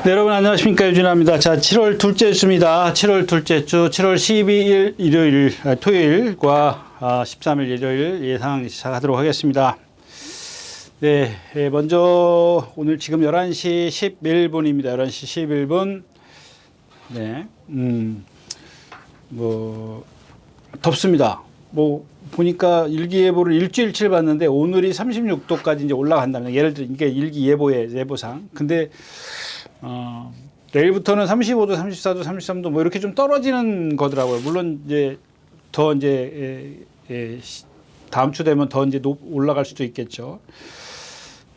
네, 여러분 안녕하십니까, 유진아입니다. 자, 7월 둘째 주입니다. 7월 둘째 주 7월 12일 일요일 토요일과 13일 일요일 예상 시작하도록 하겠습니다. 네, 먼저 오늘 지금 11시 11분입니다. 11시 11분. 네. 덥습니다. 보니까 일기예보를 일주일치를 봤는데 오늘이 36도까지 이제 올라간다는, 예를 들어 이게 일기예보의 예보상. 근데 내일부터는 35도, 34도, 33도 이렇게 좀 떨어지는 거더라고요. 물론 이제 더 다음 주 되면 더 이제 올라갈 수도 있겠죠.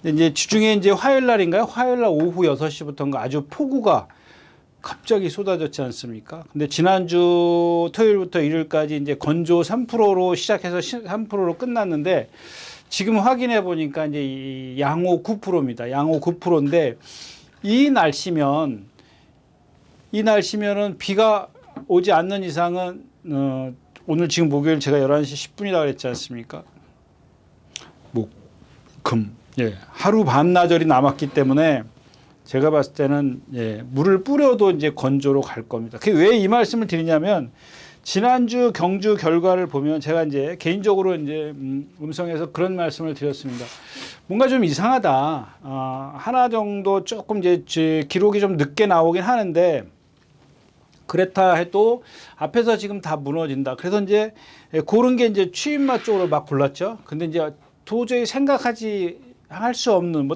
이제 주중에 이제 화요일 날인가요? 화요일 날 오후 6시부터인가 아주 폭우가 갑자기 쏟아졌지 않습니까? 근데 지난주 토요일부터 일요일까지 이제 건조 3%로 시작해서 3%로 끝났는데 지금 확인해 보니까 이제 이 양호 9%입니다. 양호 9%인데 이 날씨면은 비가 오지 않는 이상은 오늘 지금 목요일 제가 11시 10분이라고 그랬지 않습니까? 하루 반나절이 남았기 때문에 제가 봤을 때는 물을 뿌려도 이제 건조로 갈 겁니다. 왜 이 말씀을 드리냐면 지난주 경주 결과를 보면 제가 이제 개인적으로 이제 음성에서 그런 말씀을 드렸습니다. 뭔가 좀 이상하다. 하나 정도 조금 이제 기록이 좀 늦게 나오긴 하는데 그렇다 해도 앞에서 지금 다 무너진다. 그래서 이제 그런 게 이제 취임마 쪽으로 막 골랐죠. 근데 이제 도저히 할 수 없는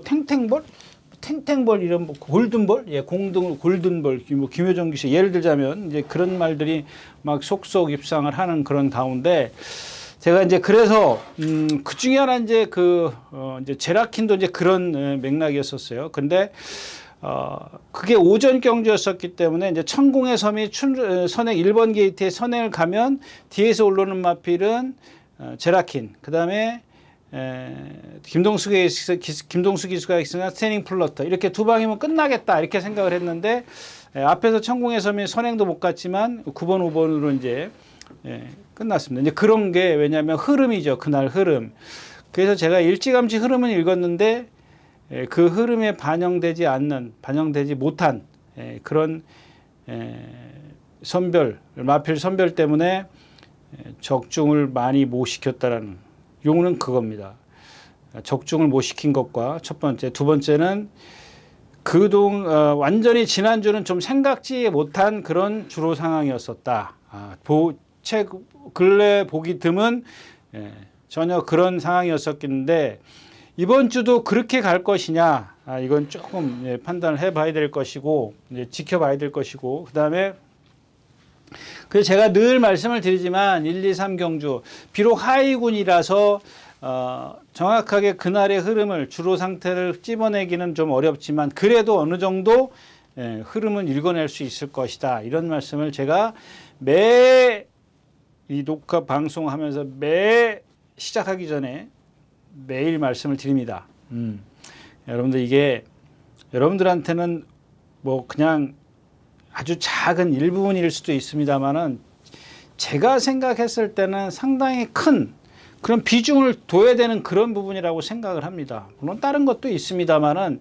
탱탱볼 이런 골든볼, 골든볼, 김효정 기씨 예를 들자면 이제 그런 말들이 막 속속 입상을 하는 그런 가운데 제가 이제 그래서 그 중에 하나 이제 이제 제라킨도 이제 그런 맥락이었었어요. 근데 그게 오전 경주였었기 때문에 이제 천공의 섬이 선행 1번 게이트에 선행을 가면 뒤에서 올라오는 마필은 제라킨, 그다음에 김동수 기수가 있으나 스테닝 플러터 이렇게 두 방이면 끝나겠다 이렇게 생각을 했는데 앞에서 천공의 섬이 선행도 못 갔지만 9번 5번으로 이제 끝났습니다. 이제 그런 게 왜냐하면 흐름이죠. 그날 흐름. 그래서 제가 일찌감치 흐름은 읽었는데 그 흐름에 반영되지 못한 그런 마필 선별 때문에 적중을 많이 못 시켰다라는 용어는 그겁니다. 적중을 못 시킨 것과 첫 번째, 두 번째는 완전히 지난주는 좀 생각지 못한 그런 주로 상황이었었다. 근래 보기 드문 전혀 그런 상황이었었는데 이번 주도 그렇게 갈 것이냐, 이건 조금 판단을 해봐야 될 것이고 지켜봐야 될 것이고 그다음에 그래서 제가 늘 말씀을 드리지만 1, 2, 3 경주 비록 하위군이라서 정확하게 그날의 흐름을 주로 상태를 찝어내기는 좀 어렵지만 그래도 어느 정도 흐름은 읽어낼 수 있을 것이다. 이런 말씀을 제가 이 녹화 방송하면서 시작하기 전에 매일 말씀을 드립니다. 여러분들 이게 여러분들한테는 그냥 아주 작은 일부분일 수도 있습니다만은 제가 생각했을 때는 상당히 큰 그런 비중을 둬야 되는 그런 부분이라고 생각을 합니다. 물론 다른 것도 있습니다만은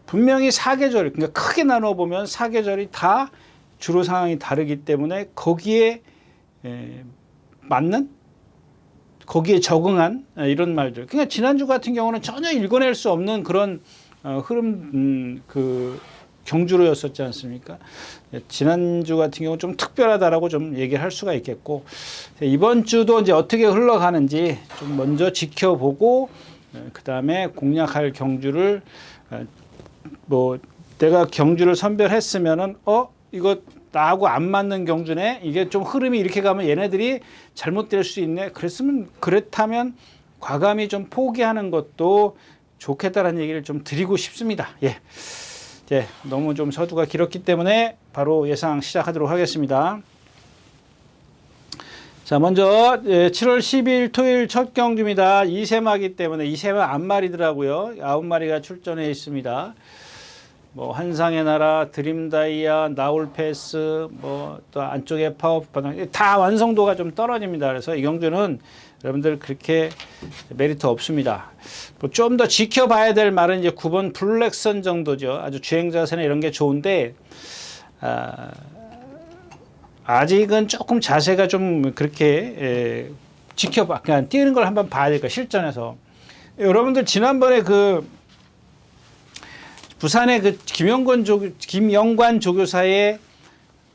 분명히 사계절, 그러니까 크게 나눠 보면 사계절이 다 주로 상황이 다르기 때문에 거기에 맞는, 거기에 적응한 이런 말들. 그러니까 지난주 같은 경우는 전혀 읽어낼 수 없는 그런 흐름 경주로였었지 않습니까? 지난주 같은 경우 좀 특별하다라고 좀 얘기를 할 수가 있겠고 이번 주도 이제 어떻게 흘러가는지 좀 먼저 지켜보고 그 다음에 공략할 경주를 내가 경주를 선별했으면은 이거 나하고 안 맞는 경주네, 이게 좀 흐름이 이렇게 가면 얘네들이 잘못될 수 있네, 그렇다면 과감히 좀 포기하는 것도 좋겠다라는 얘기를 좀 드리고 싶습니다. 너무 좀 서두가 길었기 때문에 바로 예상 시작하도록 하겠습니다. 자, 먼저 7월 10일 토요일 첫 경주입니다. 2세마기 때문에 2세마 앞마리더라고요. 9마리가 출전해 있습니다. 환상의 나라, 드림다이아, 나올패스, 또 안쪽에 파워바당 다 완성도가 좀 떨어집니다. 그래서 이 경주는 여러분들 그렇게 메리트 없습니다. 뭐 좀 더 지켜봐야 될 말은 이제 9번 블랙선 정도죠. 아주 주행자세나 이런 게 좋은데 아직은 조금 자세가 좀 그렇게 지켜봐, 그냥 뛰는 걸 한번 봐야 될까 실전에서. 여러분들 지난번에 그 부산의 그 김영관 조교사의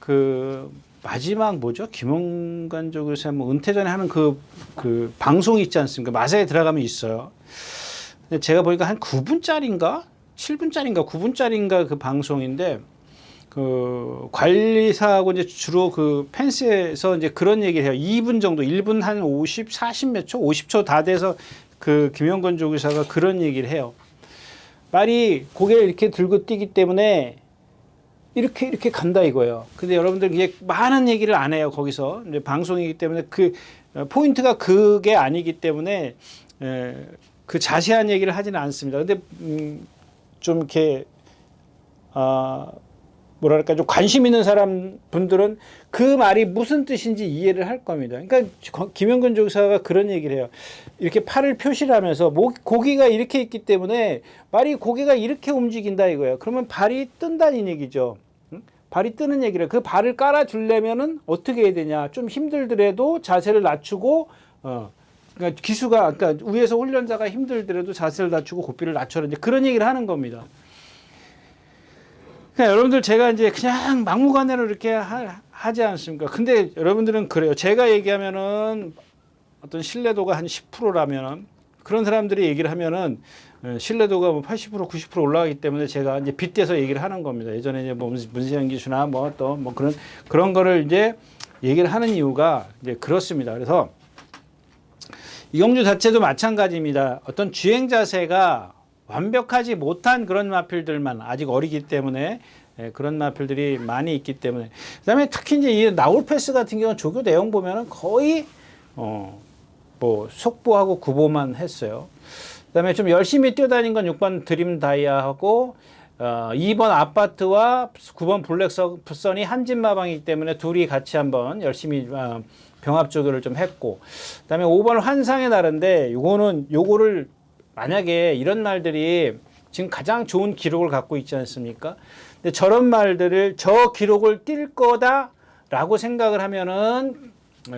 그 마지막 뭐죠? 김영관 조교사 뭐 은퇴 전에 하는 그 방송이 있지 않습니까? 마사에 들어가면 있어요. 근데 제가 보니까 한 9분짜리인가? 7분짜리인가? 9분짜리인가 그 방송인데 그 관리사하고 이제 주로 그 펜스에서 이제 그런 얘기를 해요. 2분 정도, 1분 한 50, 40 몇 초, 50초 다 돼서 그 김영건 조교사가 그런 얘기를 해요. 말이 고개를 이렇게 들고 뛰기 때문에 이렇게 간다 이거예요. 근데 여러분들 이게 많은 얘기를 안 해요. 거기서 이제 방송이기 때문에 그 포인트가 그게 아니기 때문에 그 자세한 얘기를 하지는 않습니다. 근데 좀 이렇게 뭐랄까 좀 관심 있는 사람 분들은 그 말이 무슨 뜻인지 이해를 할 겁니다. 그러니까 김영근 조사가 그런 얘기를 해요. 이렇게 팔을 표시를 하면서 고기가 이렇게 있기 때문에 말이 고기가 이렇게 움직인다 이거예요. 그러면 발이 뜬다는 얘기죠. 발이 뜨는 얘기를. 그 발을 깔아주려면은 어떻게 해야 되냐. 좀 힘들더라도 자세를 낮추고 그러니까 기수가 그러니까 위에서 훈련자가 힘들더라도 자세를 낮추고 고삐를 낮춰라 이제 그런 얘기를 하는 겁니다. 그러니까 여러분들 제가 이제 그냥 막무가내로 이렇게 하지 않습니까? 근데 여러분들은 그래요. 제가 얘기하면은 어떤 신뢰도가 한 10%라면은 그런 사람들이 얘기를 하면은 신뢰도가 뭐 80% 90% 올라가기 때문에 제가 이제 빗대서 얘기를 하는 겁니다. 예전에 이제 뭐 문세영 기수나 뭐 또 뭐 그런 거를 이제 얘기를 하는 이유가 이제 그렇습니다. 그래서 이경주 자체도 마찬가지입니다. 어떤 주행 자세가 완벽하지 못한 그런 마필들만 아직 어리기 때문에 그런 마필들이 많이 있기 때문에 그다음에 특히 이제 이 나울 패스 같은 경우는 조교 내용 보면은 거의 뭐 속보하고 구보만 했어요. 그다음에 좀 열심히 뛰어다닌 건 6번 드림 다이아하고 2번 아파트와 9번 블랙선이 한진마방이기 때문에 둘이 같이 한번 열심히 병합 조교를 좀 했고 그다음에 5번 환상의 날인데 요거를 만약에 이런 말들이 지금 가장 좋은 기록을 갖고 있지 않습니까? 근데 저런 말들을 저 기록을 뛸 거다라고 생각을 하면은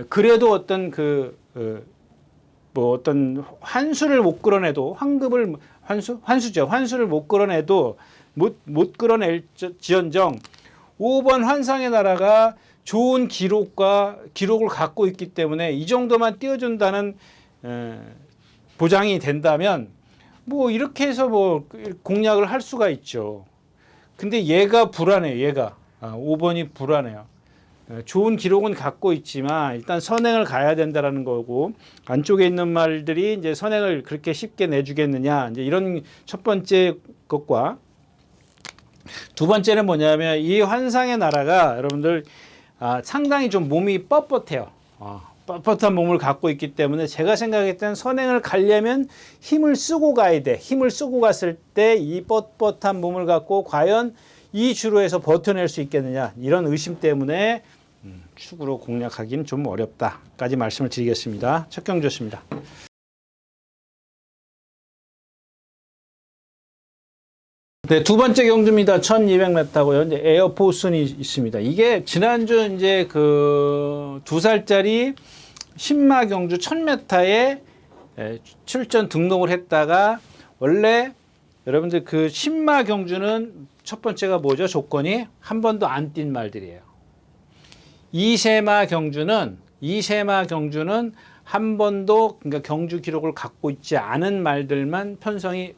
그래도 어떤 뭐 어떤 환수를 못 끌어내도 환수를 못 끌어내도 못 끌어낼지언정 5번 환상의 나라가 좋은 기록을 갖고 있기 때문에 이 정도만 띄워준다는 보장이 된다면 뭐 이렇게 해서 뭐 공략을 할 수가 있죠. 근데 얘가 불안해요. 얘가 5번이 불안해요. 좋은 기록은 갖고 있지만 일단 선행을 가야 된다라는 거고 안쪽에 있는 말들이 이제 선행을 그렇게 쉽게 내주겠느냐 이제 이런 첫 번째 것과 두 번째는 뭐냐면 이 환상의 나라가 여러분들 상당히 좀 몸이 뻣뻣해요. 뻣뻣한 몸을 갖고 있기 때문에 제가 생각했던 선행을 가려면 힘을 쓰고 가야 돼. 힘을 쓰고 갔을 때 이 뻣뻣한 몸을 갖고 과연 이 주로에서 버텨낼 수 있겠느냐 이런 의심 때문에 축으로 공략하기는 좀 어렵다까지 말씀을 드리겠습니다. 첫 경주였습니다. 네, 두 번째 경주입니다. 1200m고요. 이제 에어포슨이 있습니다. 이게 지난주 이제 그 2살짜리 신마 경주 1000m에 출전 등록을 했다가 원래 여러분들 그 신마 경주는 첫 번째가 뭐죠? 조건이 한 번도 안 뛴 말들이에요. 이세마 경주는 한 번도 그러니까 경주 기록을 갖고 있지 않은 말들만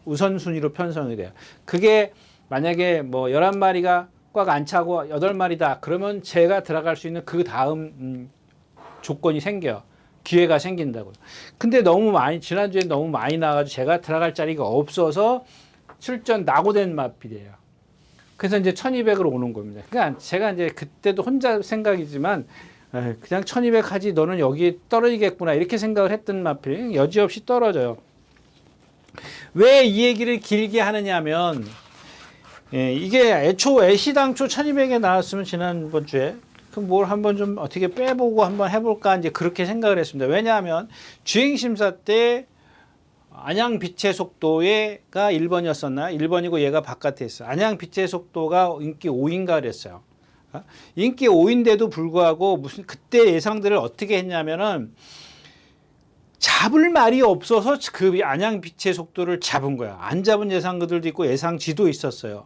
우선순위로 편성이 돼요. 그게 만약에 뭐 11마리가 꽉 안 차고 8마리다. 그러면 제가 들어갈 수 있는 그 다음 조건이 생겨요. 기회가 생긴다고요. 근데 지난주에 너무 많이 나와가지고 제가 들어갈 자리가 없어서 출전 낙오된 마필이에요. 그래서 이제 1200으로 오는 겁니다. 그러니까 제가 이제 그때도 혼자 생각이지만 그냥 1200 하지 너는 여기 떨어지겠구나 이렇게 생각을 했던 마필이 여지없이 떨어져요. 왜 이 얘기를 길게 하느냐면 이게 애시당초 1200에 나왔으면 지난번 주에 그럼 뭘 한번 좀 어떻게 빼보고 한번 해볼까 이제 그렇게 생각을 했습니다. 왜냐하면 주행 심사 때 안양 빛의 속도가 1번이었었나요? 1번이고 얘가 바깥에 있어요. 안양 빛의 속도가 인기 5인가 그랬어요. 인기 5인데도 불구하고 무슨 그때 예상들을 어떻게 했냐면은 잡을 말이 없어서 그 안양 빛의 속도를 잡은 거야. 안 잡은 예상들도 있고 예상지도 있었어요.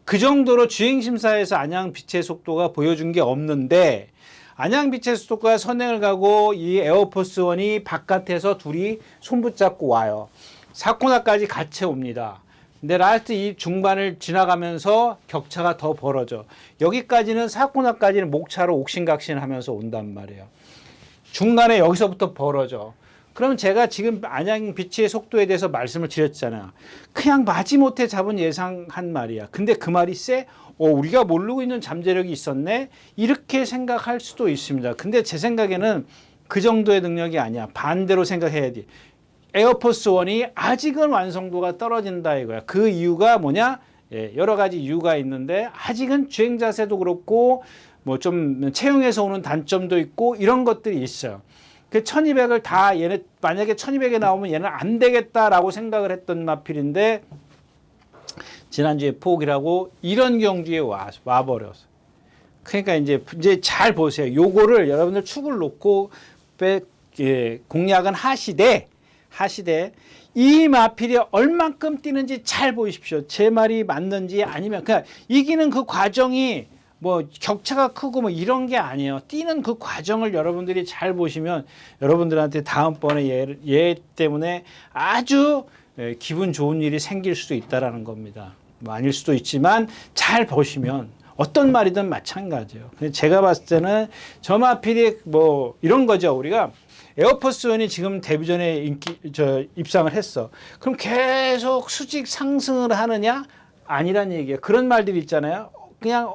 그 정도로 주행심사에서 안양 빛의 속도가 보여준 게 없는데 안양 빛의 속도가 선행을 가고 이 에어포스 원이 바깥에서 둘이 손붙잡고 와요. 사코나까지 같이 옵니다. 근데 라스트 이 중반을 지나가면서 격차가 더 벌어져. 여기까지는 사코나까지는 목차로 옥신각신 하면서 온단 말이에요. 중간에 여기서부터 벌어져. 그럼 제가 지금 안양 빛의 속도에 대해서 말씀을 드렸잖아요. 그냥 마지못해 잡은 예상한 말이야. 근데 그 말이 쎄? 우리가 모르고 있는 잠재력이 있었네? 이렇게 생각할 수도 있습니다. 근데 제 생각에는 그 정도의 능력이 아니야. 반대로 생각해야 돼. 에어포스 원이 아직은 완성도가 떨어진다 이거야. 그 이유가 뭐냐? 여러 가지 이유가 있는데 아직은 주행 자세도 그렇고 뭐 좀 채용에서 오는 단점도 있고 이런 것들이 있어요. 그 1200을 다 얘네 만약에 1200에 나오면 얘는 안 되겠다라고 생각을 했던 마필인데 지난주에 포기라고 이런 경주에 와버렸어. 그러니까 이제 잘 보세요. 요거를 여러분들 축을 놓고 공략은 하시되 이 마필이 얼만큼 뛰는지 잘 보십시오. 제 말이 맞는지 아니면 그냥 이기는 그 과정이 뭐 격차가 크고 뭐 이런 게 아니에요. 뛰는 그 과정을 여러분들이 잘 보시면 여러분들한테 다음번에 얘 때문에 아주 기분 좋은 일이 생길 수도 있다라는 겁니다. 뭐 아닐 수도 있지만 잘 보시면 어떤 말이든 마찬가지예요. 근데 제가 봤을 때는 저 마필이 뭐 이런 거죠. 우리가 에어포스 원이 지금 데뷔전에 입상을 했어. 그럼 계속 수직 상승을 하느냐? 아니란 얘기예요. 그런 말들이 있잖아요. 그냥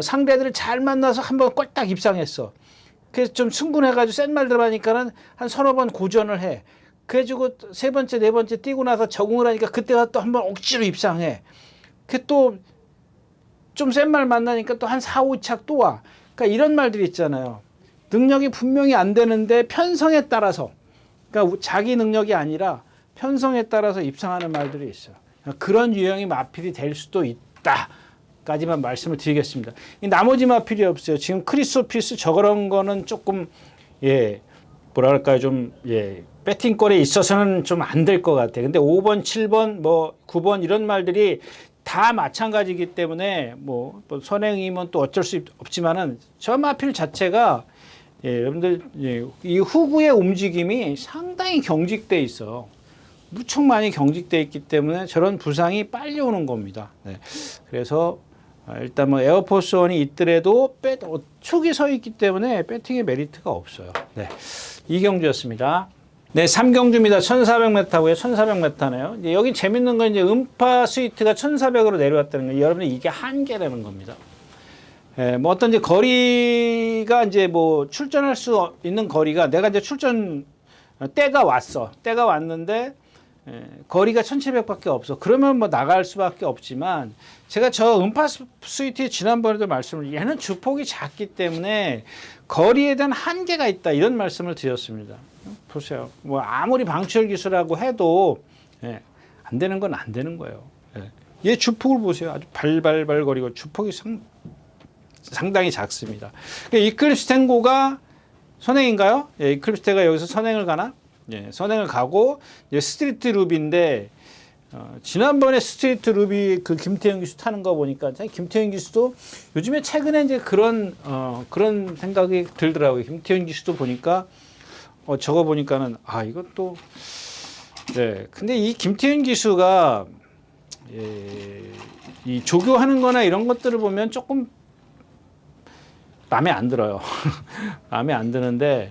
상대들을 잘 만나서 한번 꼴딱 입상했어. 그래서 좀 승분해가지고 센 말 들어가니까는 한 서너 번 고전을 해. 그래가지고 세 번째, 네 번째 뛰고 나서 적응을 하니까 그때가 또 한번 억지로 입상해. 그 또 좀 센 말 만나니까 또 한 4, 5착 또 와. 그러니까 이런 말들이 있잖아요. 능력이 분명히 안 되는데 편성에 따라서, 그러니까 자기 능력이 아니라 편성에 따라서 입상하는 말들이 있어요. 그런 유형이 마필이 될 수도 있다. 까지만 말씀을 드리겠습니다. 나머지 마필이 없어요. 지금 크리스토피스 저런 거는 조금 뭐랄까요 좀 배팅권에 있어서는 좀 안 될 것 같아요. 근데 5번, 7번, 뭐 9번 이런 말들이 다 마찬가지이기 때문에 뭐 선행이면 또 어쩔 수 없지만은 저 마필 자체가 여러분들 이 후구의 움직임이 상당히 경직돼 있어. 무척 많이 경직돼 있기 때문에 저런 부상이 빨리 오는 겁니다. 그래서 일단 뭐 에어포스 원이 있더라도 축이 서 있기 때문에 배팅의 메리트가 없어요. 이 경주였습니다. 3경주입니다. 1400m고요. 1400m네요. 이제 여기 재밌는 건 이제 음파 스위트가 1400으로 내려왔다는 거예요. 여러분들 이게 한계라는 겁니다. 뭐 어떤 이제 거리가 이제 뭐 출전할 수 있는 거리가 내가 이제 출전 때가 왔어. 때가 왔는데 거리가 1700밖에 없어. 그러면 뭐 나갈 수밖에 없지만 제가 저 음파 스위트에 지난번에도 말씀을 얘는 주폭이 작기 때문에 거리에 대한 한계가 있다 이런 말씀을 드렸습니다. 보세요. 뭐 아무리 방출 기술하고 해도 안 되는 건 안 되는 거예요. 얘 주폭을 보세요. 아주 발발발 거리고 주폭이 상당히 작습니다. 이클립스 탱고가 선행인가요? 이클립스 탱고가 여기서 선행을 가나? 선행을 가고 스트리트 룹인데 지난번에 스트리트 룹이 그 김태형 기수 타는 거 보니까 김태형 기수도 요즘에 최근에 이제 그런 생각이 들더라고요. 김태형 기수도 보니까 저거 보니까는 이것도 근데 이 김태형 기수가 이 조교하는 거나 이런 것들을 보면 조금 마음에 안 들어요. 마음에 안 드는데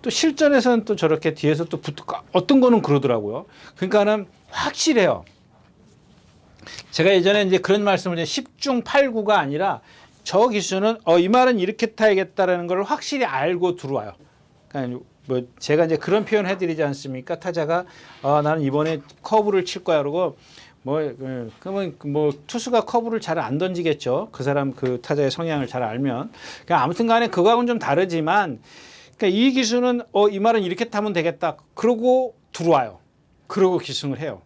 또 실전에서는 또 저렇게 뒤에서 또 어떤 거는 그러더라고요. 그러니까는 확실해요. 제가 예전에 이제 그런 말씀을 10중 8구가 아니라 저 기수는 이 말은 이렇게 타야겠다라는 걸 확실히 알고 들어와요. 그러니까 뭐 제가 이제 그런 표현 해드리지 않습니까? 타자가 나는 이번에 커브를 칠 거야 그러고 그러면 뭐 투수가 커브를 잘 안 던지겠죠. 그 사람 그 타자의 성향을 잘 알면. 그러니까 아무튼간에 그거하고는 좀 다르지만, 그러니까 이 기수는 이 말은 이렇게 타면 되겠다. 그러고 들어와요. 그러고 기승을 해요.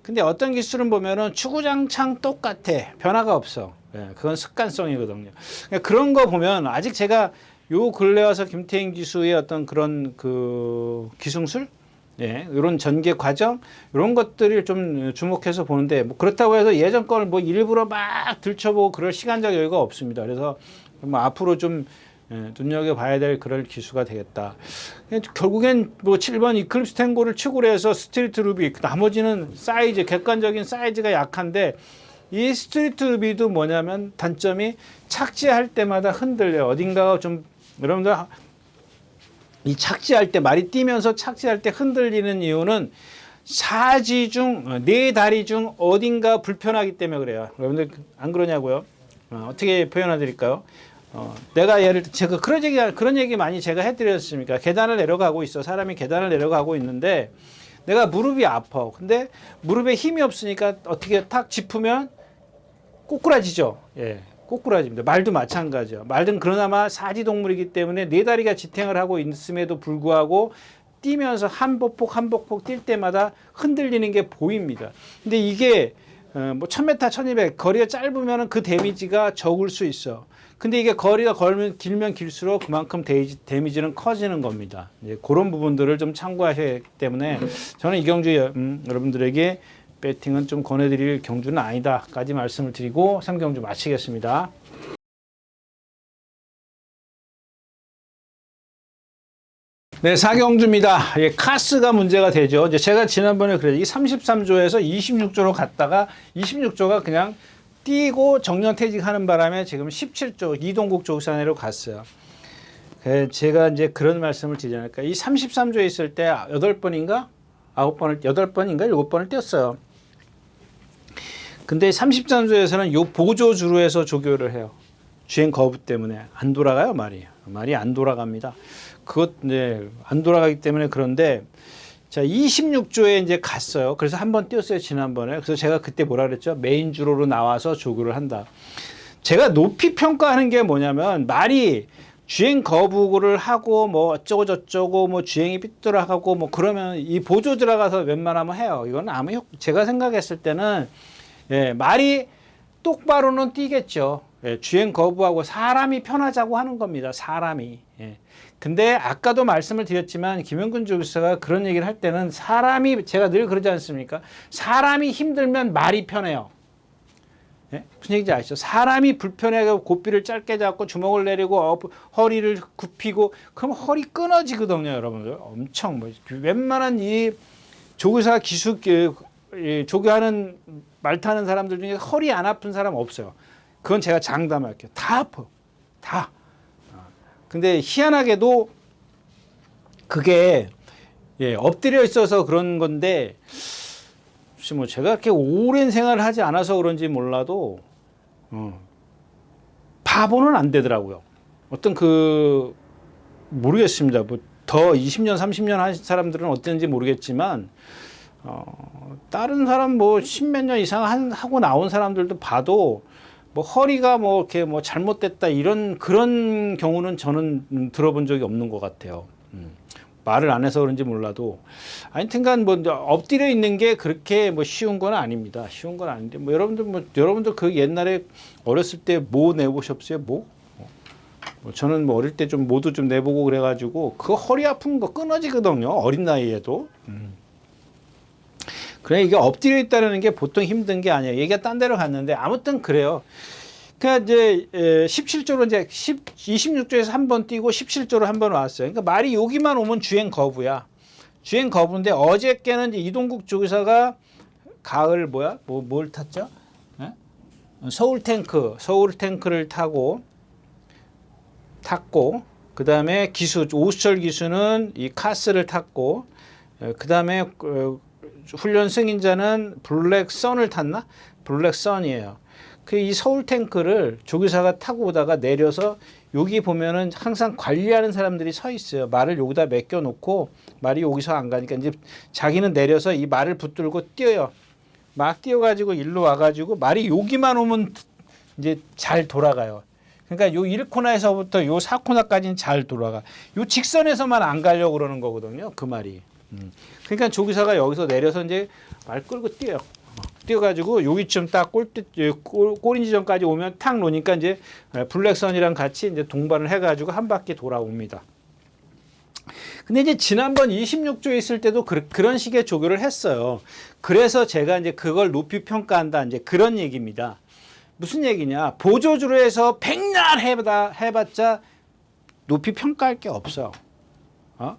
근데 어떤 기술은 보면은 추구장창 똑같아. 변화가 없어. 예, 그건 습관성이거든요. 그러니까 그런 거 보면 아직 제가 요 근래 와서 김태인 기수의 어떤 그런 그 기승술, 예, 이런 전개 과정, 이런 것들을 좀 주목해서 보는데, 뭐 그렇다고 해서 예전 거를 뭐 일부러 막 들춰보고 그럴 시간적 여유가 없습니다. 그래서 뭐 앞으로 좀 눈여겨봐야 될 그럴 기수가 되겠다. 결국엔 뭐 7번 이클립스 탱고를 축으로 해서 스트리트 루비, 나머지는 사이즈, 객관적인 사이즈가 약한데, 이 스트리트 루비도 뭐냐면 단점이 착지할 때마다 흔들려요. 어딘가가 좀, 여러분들 이 착지할 때, 말이 뛰면서 착지할 때 흔들리는 이유는 사지 중, 네 다리 중 어딘가 불편하기 때문에 그래요. 여러분들 안 그러냐고요? 어떻게 표현해 드릴까요? 내가 예를 들어 제가 그런 얘기 많이 제가 해드렸습니까? 계단을 내려가고 있어. 사람이 계단을 내려가고 있는데 내가 무릎이 아파. 근데 무릎에 힘이 없으니까 어떻게 탁 짚으면 꼬꾸라지죠. 예, 꼬꾸라집니다. 말도 마찬가지죠. 말은 그러나마 사지동물이기 때문에 네 다리가 지탱을 하고 있음에도 불구하고 뛰면서 한복폭 한복폭 뛸 때마다 흔들리는 게 보입니다. 근데 이게 뭐 1000m, 1200 거리가 짧으면 그 데미지가 적을 수 있어. 근데 이게 거리가 길면 길수록 그만큼 데미지는 커지는 겁니다. 이제 그런 부분들을 좀 참고하셔야 하기 때문에 저는 이 경주 여러분들에게 배팅은 좀 권해드릴 경주는 아니다까지 말씀을 드리고 3경주 마치겠습니다. 네, 4경주입니다. 예, 카스가 문제가 되죠. 이제 제가 지난번에 그래요. 이 33조에서 26조로 갔다가 26조가 그냥 뛰고 정년퇴직하는 바람에 지금 17조 이동국 조사내로 갔어요. 제가 이제 그런 말씀을 드리잖아요. 이 33조에 있을 때 8번인가 7번을 뛰었어요. 근데 33조에서는 요 보조주로 해서 조교를 해요. 주행 거부 때문에 안 돌아가요, 말이 안 돌아갑니다. 안 돌아가기 때문에. 그런데 자, 26조에 이제 갔어요. 그래서 한번 뛰었어요, 지난번에. 그래서 제가 그때 뭐라 그랬죠? 메인 주로로 나와서 조교를 한다. 제가 높이 평가하는 게 뭐냐면, 말이 주행 거부를 하고 뭐 어쩌고 저쩌고 뭐 주행이 삐뚤어가고 뭐 그러면 이 보조 들어가서 웬만하면 해요. 이건 제가 생각했을 때는 말이 똑바로는 뛰겠죠. 주행 거부하고 사람이 편하자고 하는 겁니다. 사람이. 근데 아까도 말씀을 드렸지만 김영근 조교사가 그런 얘기를 할 때는 제가 늘 그러지 않습니까? 사람이 힘들면 말이 편해요. 무슨 얘기인지 아시죠? 사람이 불편해서 고삐를 짧게 잡고 주먹을 내리고 허리를 굽히고 그럼 허리 끊어지거든요, 여러분들. 엄청 웬만한 이 조교사 기술 조교하는 말 타는 사람들 중에 허리 안 아픈 사람 없어요. 그건 제가 장담할게요. 다 아파요. 다. 근데 희한하게도 그게 엎드려 있어서 그런 건데, 혹시 뭐 제가 그렇게 오랜 생활을 하지 않아서 그런지 몰라도 바보는 안 되더라고요. 어떤 모르겠습니다. 뭐 더 20년, 30년 한 사람들은 어땠는지 모르겠지만 다른 사람 뭐 10몇 년 이상 하고 나온 사람들도 봐도 뭐 허리가 뭐 이렇게 뭐 잘못됐다 그런 경우는 저는 들어본 적이 없는 것 같아요. 말을 안 해서 그런지 몰라도 하여튼간 뭐 엎드려 있는 게 그렇게 뭐 쉬운 건 아닙니다. 쉬운 건 아닌데 뭐 여러분들 그 옛날에 어렸을 때 뭐 내보셨어요? 저는 뭐 어릴 때 좀 모두 좀 내보고 그래가지고 그 허리 아픈 거 끊어지거든요. 어린 나이에도. 그래, 이게 엎드려 있다는 게 보통 힘든 게 아니에요. 얘기가 딴 데로 갔는데 아무튼 그래요. 그러니까 이제 17조로 이제 26조에서 한 번 뛰고 17조로 한 번 왔어요. 그러니까 말이 여기만 오면 주행 거부야. 주행 거부인데 어저께는 이제 이동국 조교사가 가을 뭘 탔죠? 서울 탱크를 탔고 그다음에 오수철 기수는 이 카스를 탔고 그다음에 훈련 승인자는 블랙선을 탔나? 블랙선이에요. 이 서울 탱크를 조교사가 타고 오다가 내려서 여기 보면은 항상 관리하는 사람들이 서 있어요. 말을 여기다 맡겨 놓고 말이 여기서 안 가니까 이제 자기는 내려서 이 말을 붙들고 뛰어요. 막 뛰어가지고 일로 와가지고 말이 여기만 오면 이제 잘 돌아가요. 그러니까 요 1코너에서부터 요 4코너까지는 잘 돌아가. 요 직선에서만 안 가려고 그러는 거거든요. 그 말이. 그러니까 조기사가 여기서 내려서 이제 말 끌고 뛰어요. 뛰어가지고 여기쯤 딱 골인 지점까지 오면 탁 놓으니까 이제 블랙선이랑 같이 이제 동반을 해가지고 한 바퀴 돌아옵니다. 근데 이제 지난번 26조에 있을 때도 그런 식의 조교를 했어요. 그래서 제가 이제 그걸 높이 평가한다. 이제 그런 얘기입니다. 무슨 얘기냐. 보조주로 해서 백날 해봤자 높이 평가할 게 없어요.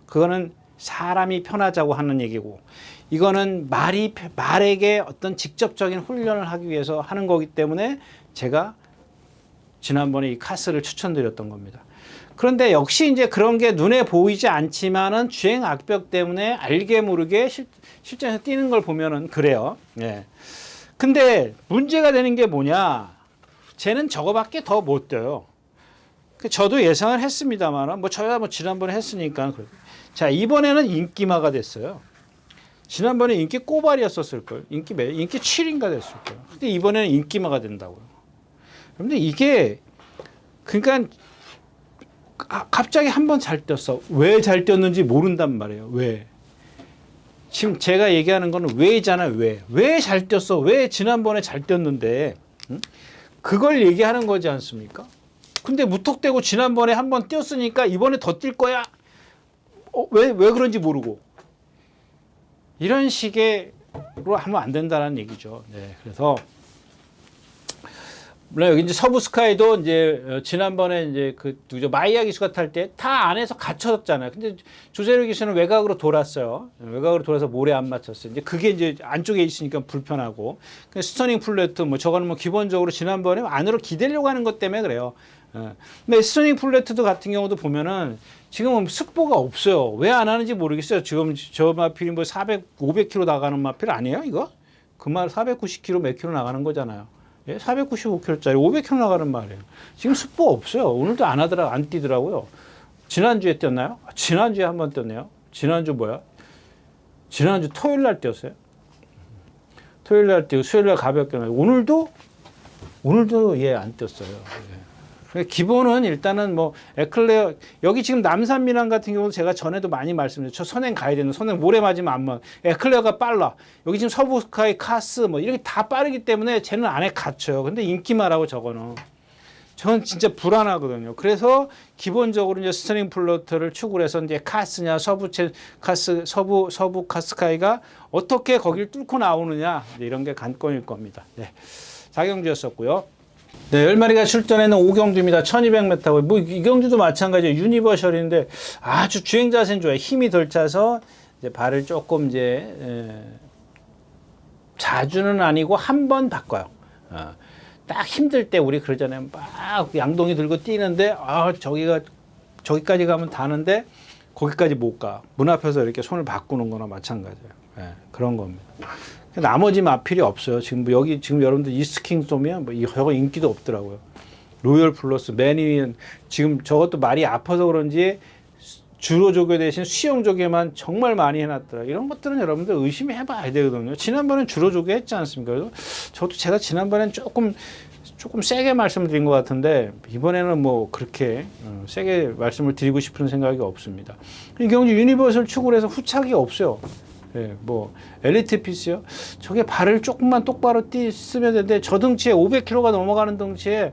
그거는 사람이 편하자고 하는 얘기고, 이거는 말에게 어떤 직접적인 훈련을 하기 위해서 하는 거기 때문에 제가 지난번에 이 카스를 추천드렸던 겁니다. 그런데 역시 이제 그런 게 눈에 보이지 않지만은 주행 악벽 때문에 알게 모르게 실전에서 뛰는 걸 보면은 그래요. 예. 근데 문제가 되는 게 뭐냐? 쟤는 저거밖에 더 못 뛰어요. 저도 예상을 했습니다만, 저야 지난번에 했으니까. 자, 이번에는 인기마가 됐어요. 지난번에 인기 꼬발이었었을걸. 인기 7인가 됐을걸. 근데 이번에는 인기마가 된다고요. 그런데 이게, 그러니까, 갑자기 한 번 잘 뛰었어. 왜 잘 뛰었는지 모른단 말이에요. 왜? 지금 제가 얘기하는 거는 왜잖아요. 왜 잘 뛰었어? 왜 지난번에 잘 뛰었는데? 응? 그걸 얘기하는 거지 않습니까? 근데 무턱대고 지난번에 한 번 뛰었으니까 이번에 더 뛸 거야? 왜 그런지 모르고. 이런 식으로 하면 안 된다는 얘기죠. 네, 그래서 물론 여기 이제 서부 스카이도 이제 지난번에 이제 마이야 기수가 탈 때 다 안에서 갇혀졌잖아요. 근데 조재료 기수는 외곽으로 돌았어요. 외곽으로 돌아서 모래 안 맞췄어요. 이제 그게 이제 안쪽에 있으니까 불편하고. 스터닝 플래트 저거는 기본적으로 지난번에 안으로 기대려고 하는 것 때문에 그래요. 근데 스터닝 플래트도 같은 경우도 보면은 지금은 속보가 없어요. 왜 안 하는지 모르겠어요. 지금 저 마필이 500km 나가는 마필 아니에요, 이거? 그 말 490km 몇 킬로 나가는 거잖아요. 예, 495km짜리 500km 나가는 말이에요. 지금 속보 없어요. 오늘도 안 뛰더라고요. 지난주에 뛰었나요? 지난주에 한 번 뛰었네요. 지난주 뭐야? 지난주 토요일 날 뛰었어요. 토요일 날 뛰고 수요일 날 가볍게 나가고 오늘도 안 뛰었어요. 예. 기본은 일단은 에클레어, 여기 지금 남산미란 같은 경우는 제가 전에도 많이 말씀드렸죠. 저 선행 가야 되는, 선행 모래 맞으면 안 맞아. 에클레어가 빨라. 여기 지금 서부스카이, 카스 이렇게 다 빠르기 때문에 쟤는 안에 갇혀요. 근데 인기마라고 저거는. 저는 진짜 불안하거든요. 그래서 기본적으로 이제 스터닝 플러트를 축을 해서 이제 카스냐, 서부 카스카이가 어떻게 거길 뚫고 나오느냐, 이런 게 관건일 겁니다. 네. 자경주였었고요. 네, 10마리가 출전에는 5경주입니다. 1200m. 이 경주도 마찬가지예요. 유니버셜인데 아주 주행 자세는 좋아요. 힘이 덜 차서 이제 발을 조금 자주는 아니고 한 번 바꿔요. 딱 힘들 때 우리 그러잖아요. 막 양동이 들고 뛰는데 저기까지 가면 다는데 거기까지 못 가. 문 앞에서 이렇게 손을 바꾸는 거나 마찬가지예요. 네, 그런 겁니다. 나머지 마필이 없어요. 지금 여러분들 이스킹 쏘면 저거 인기도 없더라고요. 로열 플러스, 매니윈, 지금 저것도 말이 아파서 그런지 주로 조교 대신 수영 조교만 정말 많이 해놨더라고요. 이런 것들은 여러분들 의심해봐야 되거든요. 지난번엔 주로 조교 했지 않습니까? 그래서 제가 지난번엔 조금 세게 말씀을 드린 것 같은데 이번에는 그렇게 세게 말씀을 드리고 싶은 생각이 없습니다. 이 경주 유니버설 축으로 해서 후착이 없어요. 예, 엘리트 피스요? 저게 발을 조금만 똑바로 쓰면 되는데 저 등치에 500kg가 넘어가는 등치에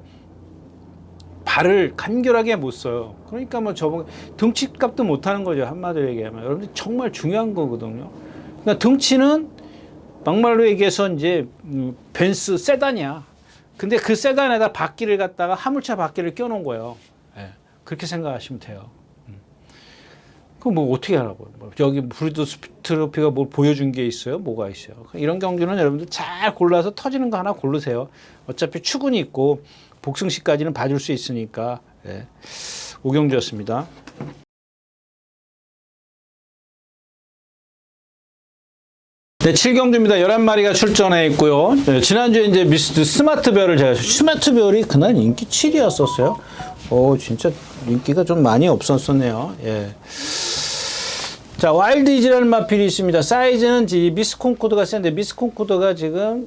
발을 간결하게 못 써요. 그러니까 저번 등치 값도 못 하는 거죠. 한마디로 얘기하면. 여러분들 정말 중요한 거거든요. 그러니까 등치는 막말로 얘기해서 이제 벤츠 세단이야. 근데 그 세단에다 바퀴를 갖다가 화물차 바퀴를 껴놓은 거예요. 예, 그렇게 생각하시면 돼요. 그럼 어떻게 하라고요? 여기 브리더스 트로피가 뭘 보여준 게 있어요? 뭐가 있어요? 이런 경주는 여러분들 잘 골라서 터지는 거 하나 고르세요. 어차피 추근이 있고 복승시까지는 봐줄 수 있으니까. 네. 5경주였습니다. 네, 7경주입니다. 11마리가 출전해 있고요. 네, 지난주에 이제 스마트별을 스마트별이 그날 인기 7위였었어요. 진짜 인기가 좀 많이 없었었네요. 예. 자, 와일드 이즈라는 마필이 있습니다. 사이즈는 미스 콩코드가 센데 미스 콩코드가 지금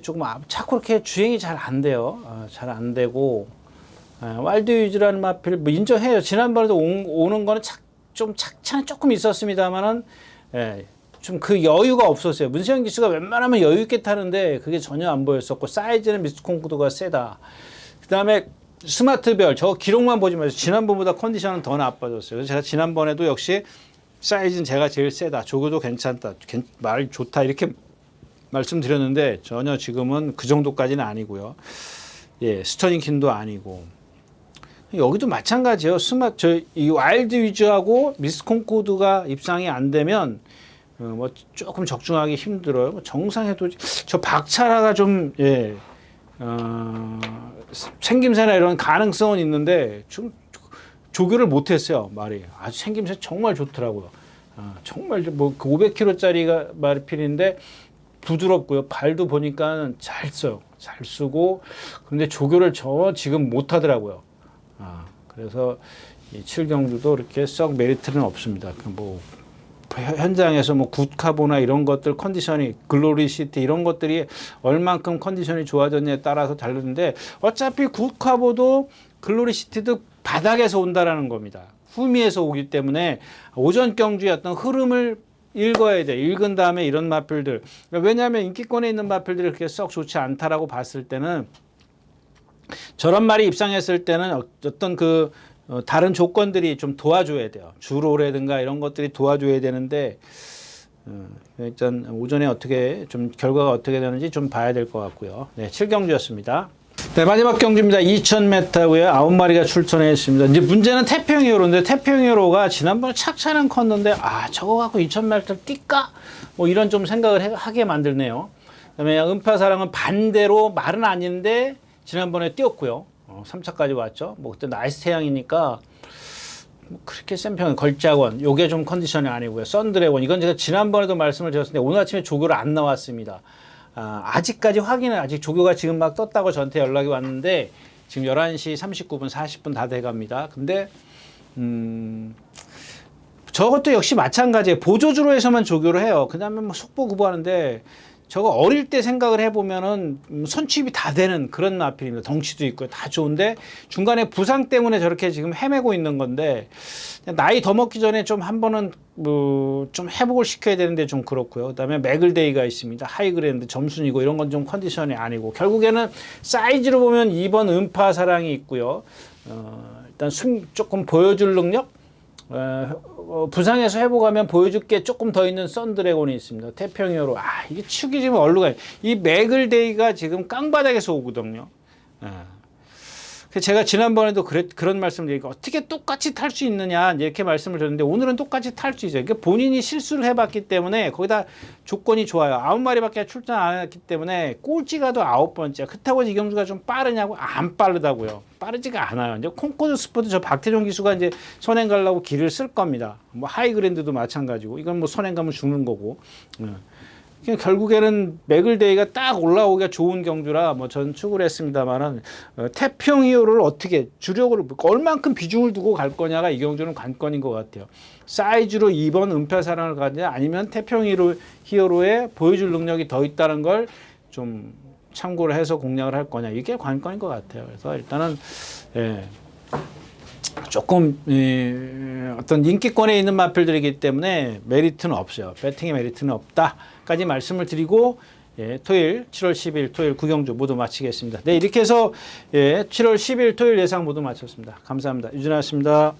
조금 자꾸 이렇게 주행이 잘 안 돼요. 잘 안 되고 와일드 이즈라는 마필 뭐 인정해요. 지난번에도 오는 거는 좀 착차는 조금 있었습니다만은 좀 그 여유가 없었어요. 문세영 기수가 웬만하면 여유 있게 타는데 그게 전혀 안 보였었고 사이즈는 미스 콩코드가 세다. 그다음에 스마트별 저 기록만 보지 마세요. 지난번보다 컨디션은 더 나빠졌어요. 그래서 제가 지난번에도 역시 사이즈는 제가 제일 세다. 조교도 괜찮다. 말 좋다. 이렇게 말씀드렸는데 전혀 지금은 그 정도까지는 아니고요. 스터닝킨도 아니고. 여기도 마찬가지예요. 이 와일드 위즈하고 미스 콩코드가 입상이 안 되면 뭐 조금 적중하기 힘들어요. 정상에도 저 박차라가 좀 생김새나 이런 가능성은 있는데 좀 조교를 못했어요. 말이 아주 생김새 정말 좋더라고요. 정말 뭐 500kg짜리가 마필인데 부드럽고요. 발도 보니까 잘 써요. 잘 쓰고 그런데 조교를 지금 못하더라고요. 그래서 이 7경주도 이렇게 썩 메리트는 없습니다. 뭐 현장에서 뭐 굿카보나 이런 것들 컨디션이 글로리시티 이런 것들이 얼만큼 컨디션이 좋아졌냐에 따라서 다르는데 어차피 굿카보도 글로리시티도 바닥에서 온다라는 겁니다. 후미에서 오기 때문에 오전 경주의 어떤 흐름을 읽어야 돼. 읽은 다음에 이런 마필들. 왜냐하면 인기권에 있는 마필들이 그렇게 썩 좋지 않다라고 봤을 때는 저런 말이 입상했을 때는 어떤 다른 조건들이 좀 도와줘야 돼요. 주로라든가 이런 것들이 도와줘야 되는데 일단 오전에 어떻게 좀 결과가 어떻게 되는지 좀 봐야 될 것 같고요. 네, 7경주였습니다. 네, 마지막 경주입니다. 2000m고요. 9마리가 출전했습니다. 이제 문제는 태평이어로인데 태평이어로가 지난번에 착차는 컸는데 저거 갖고 2000m 뛸까? 뭐 이런 좀 생각을 하게 만들네요. 그다음에 음파사랑은 반대로 말은 아닌데 지난번에 뛰었고요. 3차까지 왔죠. 뭐 그때 나이스 태양이니까 뭐 그렇게 센 평이 걸작원 요게 좀 컨디션이 아니고요. 썬드래곤 이건 제가 지난번에도 말씀을 드렸는데 오늘 아침에 조교를 안 나왔습니다. 아직까지 확인은 아직 조교가 지금 막 떴다고 저한테 연락이 왔는데 지금 11시 39분 40분 다 돼갑니다. 근데 저것도 역시 마찬가지예요. 보조주로에서만 조교를 해요. 그 다음에 뭐 속보구보하는데 저거 어릴 때 생각을 해보면은 선취입이 다 되는 그런 마필입니다. 덩치도 있고요. 다 좋은데 중간에 부상 때문에 저렇게 지금 헤매고 있는 건데 나이 더 먹기 전에 좀 한 번은 뭐 좀 회복을 시켜야 되는데 좀 그렇고요. 그다음에 맥을데이가 있습니다. 하이그랜드 점순이고 이런 건 좀 컨디션이 아니고 결국에는 사이즈로 보면 2번 음파사랑이 있고요. 일단 조금 보여줄 능력 부상에서 회복하면 보여줄 게 조금 더 있는 썬드래곤이 있습니다. 태평이어로 이게 축이 지금 얼루가 이 맥을데이가 지금 깡바닥에서 오거든요. 제가 지난번에도 그런 말씀을 드리니까 어떻게 똑같이 탈 수 있느냐 이렇게 말씀을 드렸는데 오늘은 똑같이 탈 수 있어요. 그러니까 본인이 실수를 해봤기 때문에 거기다 조건이 좋아요. 9마리밖에 출전 안 했기 때문에 꼴찌가도 9번째. 그렇다고 이경주가 좀 빠르냐고 안 빠르다고요. 빠르지가 않아요. 이제 콩코드 스포츠 저 박태종 기수가 이제 선행 가려고 길을 쓸 겁니다. 뭐 하이그랜드도 마찬가지고 이건 뭐 선행 가면 죽는 거고. 결국에는 맥을데이가 딱 올라오기가 좋은 경주라 뭐 전 추구를 했습니다만은 태평이어를 어떻게 주력으로 얼만큼 비중을 두고 갈 거냐가 이 경주는 관건인 것 같아요. 사이즈로 2번 은폐사랑을 가느냐 아니면 태평이어로의 보여줄 능력이 더 있다는 걸 좀 참고를 해서 공략을 할 거냐 이게 관건인 것 같아요. 그래서 일단은 조금 어떤 인기권에 있는 마필들이기 때문에 메리트는 없어요. 배팅의 메리트는 없다까지 말씀을 드리고 토요일 7월 10일 토요일 구경주 모두 마치겠습니다. 네, 이렇게 해서 7월 10일 토요일 예상 모두 마쳤습니다. 감사합니다. 유진아였습니다.